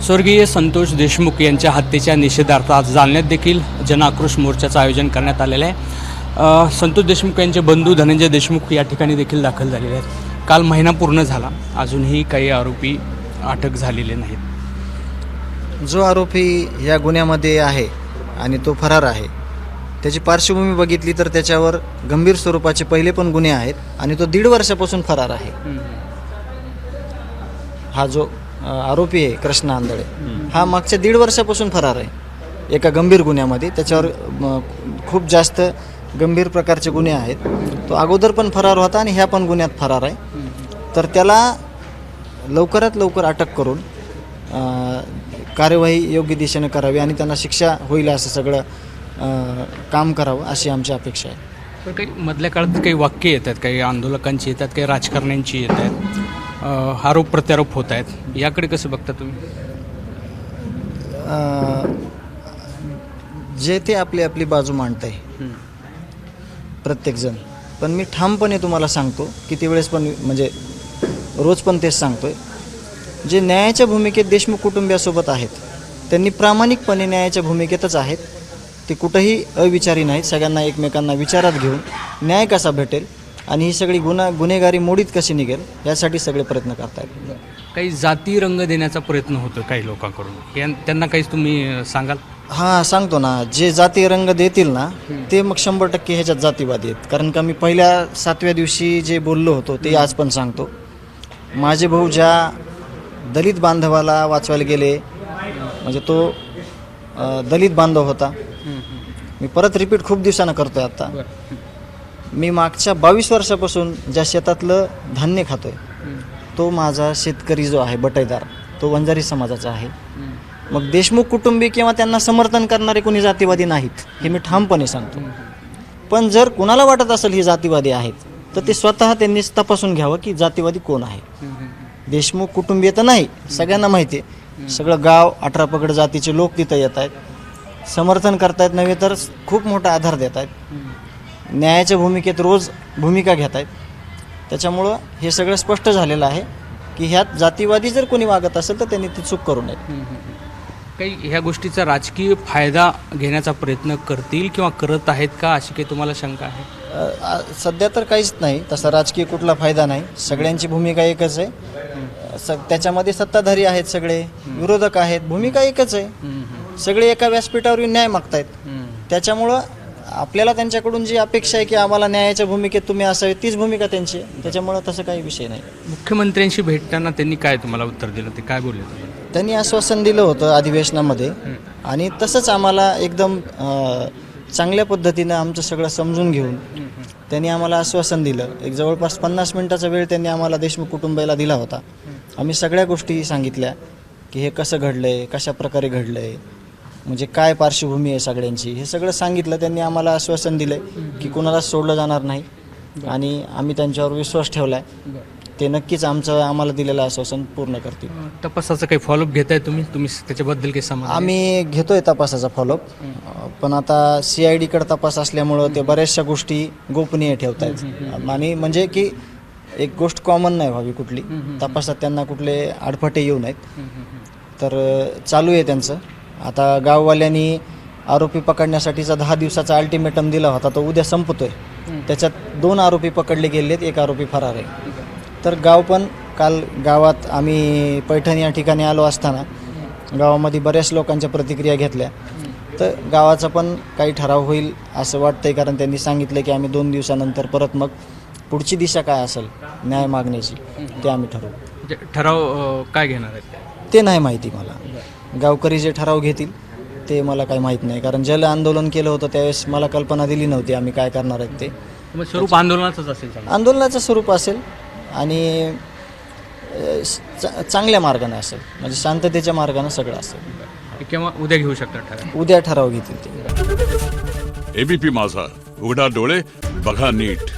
स्वर्गीय संतोष देशमुख यांच्या हत्येच्या निषेधार्थ आज जालन्यात देखील जनआक्रोश मोर्चाचं आयोजन करण्यात आलेलं आहे। संतोष देशमुख यांचे बंधू धनंजय देशमुख या ठिकाणी देखील दाखल झालेले आहेत। काल महिना पूर्ण झाला, अजूनही काही आरोपी अटक झालेले नाहीत। जो आरोपी या गुन्ह्यामध्ये आहे आणि तो फरार आहे, त्याची पार्श्वभूमी बघितली तर त्याच्यावर गंभीर स्वरूपाचे पहिले पण गुन्हे आहेत आणि तो 1.5 वर्षापासून फरार आहे। हा जो आरोपी आहे कृष्णा आंधळे, हा मागच्या 1.5 वर्षापासून फरार आहे एका गंभीर गुन्ह्यामध्ये। त्याच्यावर खूप जास्त गंभीर प्रकारचे गुन्हे आहेत। तो अगोदर पण फरार होता आणि ह्या पण गुन्ह्यात फरार आहे। तर त्याला लवकरात लवकर अटक करून कार्यवाही योग्य दिशेने करावी आणि त्यांना शिक्षा होईल असं सगळं काम करावं अशी आमची अपेक्षा आहे। पण काही मधल्या काळात काही वाक्य येतात, काही आंदोलकांची येतात, काही राजकारण्यांची येत आहेत, आरोप प्रत्यारोप होत आहेत, याकडे कसं बघता तुम्ही? जे ते आपली आपली बाजू मांडत आहे प्रत्येकजण, पण मी ठामपणे तुम्हाला सांगतो, किती वेळेस पण म्हणजे रोज पण तेच सांगतोय, जे न्यायाच्या भूमिकेत देशमुख कुटुंबियासोबत आहेत त्यांनी प्रामाणिकपणे न्यायाच्या भूमिकेतच आहेत। ते कुठंही अविचारी नाहीत। सगळ्यांना एकमेकांना विचारात घेऊन न्याय कसा भेटेल आणि ही सगळी गुन्हेगारी मोडीत कशी निघेल यासाठी सगळे प्रयत्न करतायत। काही जाती रंग देण्याचा प्रयत्न होतो काही लोकांकडून, त्यांना काही तुम्ही सांगाल? हां, सांगतो ना, जे जाती रंग देतील ना ते मग 100% ह्याच्यात जातीवादी आहेत। कारण का मी पहिल्या 7व्या दिवशी जे बोललो होतो ते आज पण सांगतो। माझे भाऊ ज्या दलित बांधवाला वाचवायला गेले, म्हणजे तो दलित बांधव होता, मी परत रिपीट खूप दिवसानं करतोय आता, मी मागच्या 22 वर्षापासून ज्या शेतातलं धान्य खातोय तो माझा शेतकरी जो आहे बटाईदार, तो वंजारी समाजाचा आहे। मग देशमुख कुटुंबी किंवा त्यांना समर्थन करणारे कोणी जातीवादी नाहीत, हे मी ठामपणे सांगतो। पण जर कुणाला वाटत असेल ही जातीवादी आहेत तर ते स्वतः त्यांनीच तपासून घ्यावं की जातीवादी कोण आहे। देशमुख कुटुंबीय तर नाही, सगळ्यांना माहिती आहे, सगळं गाव 18 पगड जातीचे लोक तिथं येत आहेत, समर्थन करतायत, नव्हे तर खूप मोठा आधार देत आहेत, न्यायाच्या भूमिकेत रोज भूमिका घेत आहेत। त्याच्यामुळं हे सगळं स्पष्ट झालेलं आहे की ह्यात जातीवादी जर कोणी वागत असेल तर त्यांनी ती चूक करू नये। काही ह्या गोष्टीचा राजकीय फायदा घेण्याचा प्रयत्न करतील किंवा करत आहेत का, अशी काही तुम्हाला शंका आहे? सध्या तर काहीच नाही, तसा राजकीय कुठला फायदा नाही। सगळ्यांची भूमिका एकच आहे, त्याच्यामध्ये सत्ताधारी आहेत, सगळे विरोधक आहेत, भूमिका एकच आहे, सगळे एका व्यासपीठावर येऊन न्याय मागतायत। त्याच्यामुळं आपल्याला त्यांच्याकडून जी अपेक्षा आहे की आम्हाला न्यायाच्या भूमिकेत तुम्ही असावे, तीच भूमिका त्यांची आहे। त्याच्यामुळं तसं काही विषय नाही। मुख्यमंत्र्यांशी भेटताना त्यांनी काय तुम्हाला उत्तर दिलं, ते काय बोलले तुम्हाला? त्यांनी आश्वासन दिलं होतं अधिवेशनामध्ये आणि तसंच आम्हाला एकदम चांगल्या पद्धतीनं आमचं सगळं समजून घेऊन त्यांनी आम्हाला आश्वासन दिलं। एक जवळपास 50 मिनिटाचा वेळ त्यांनी आम्हाला देशमुख कुटुंबाला दिला होता। आम्ही सगळ्या गोष्टी सांगितल्या की हे कसं घडलं आहे, कशा प्रकारे घडलं आहे, म्हणजे काय पार्श्वभूमी आहे सगळ्यांची, हे सगळं सांगितलं। त्यांनी आम्हाला आश्वासन दिलं की कुणालाच सोडलं जाणार नाही आणि आम्ही त्यांच्यावर विश्वास ठेवला आहे, ते नक्कीच आम्हाला दिलेलं आश्वासन पूर्ण करतील। तपासाचा काही फॉलोअप घेताय तुम्ही त्याच्याबद्दल काही समाज? आम्ही घेतोय तपासाचा फॉलोअप, पण आता CID-कडे तपास असल्यामुळं ते बऱ्याचशा गोष्टी गोपनीय ठेवत आहेत आणि म्हणजे की एक गोष्ट कॉमन नाही व्हावी कुठली, तपासात त्यांना कुठले अडफटे येऊ नयेत, तर चालू आहे त्यांचं। आता गाववाल्यांनी आरोपी पकडण्यासाठीचा 10 दिवसाचा अल्टिमेटम दिला होता, तो उद्या संपतोय। त्याच्यात 2 आरोपी पकडले गेलेत, 1 आरोपी फरार आहे। तर गाव पण काल गावात आम्ही पैठण या ठिकाणी आलो असताना गावामध्ये बऱ्याच लोकांच्या प्रतिक्रिया घेतल्या, तर गावाचा पण काही ठराव होईल असं वाटतंय, कारण त्यांनी सांगितलं की आम्ही 2 दिवसानंतर परत मग पुढची दिशा काय असेल न्याय मागण्याची ते आम्ही ठरवू। ठराव काय घेणार आहेत ते नाही माहिती मला, गावकरी जे ठराव घेतील ते मला काही माहीत नाही, कारण जल आंदोलन केलं होतं त्यावेळेस मला कल्पना दिली नव्हती आम्ही काय करणार आहेत ते। स्वरूप आंदोलनाचंच असेल? आंदोलनाचं स्वरूप असेल आणि चांगल्या मार्गाने असेल, म्हणजे शांततेच्या मार्गाने सगळं असेल। किंवा उद्या घेऊ शकतात ठराव? उद्या ठराव घेतील ते। ABP माझा, उघडा डोळे बघा नीट।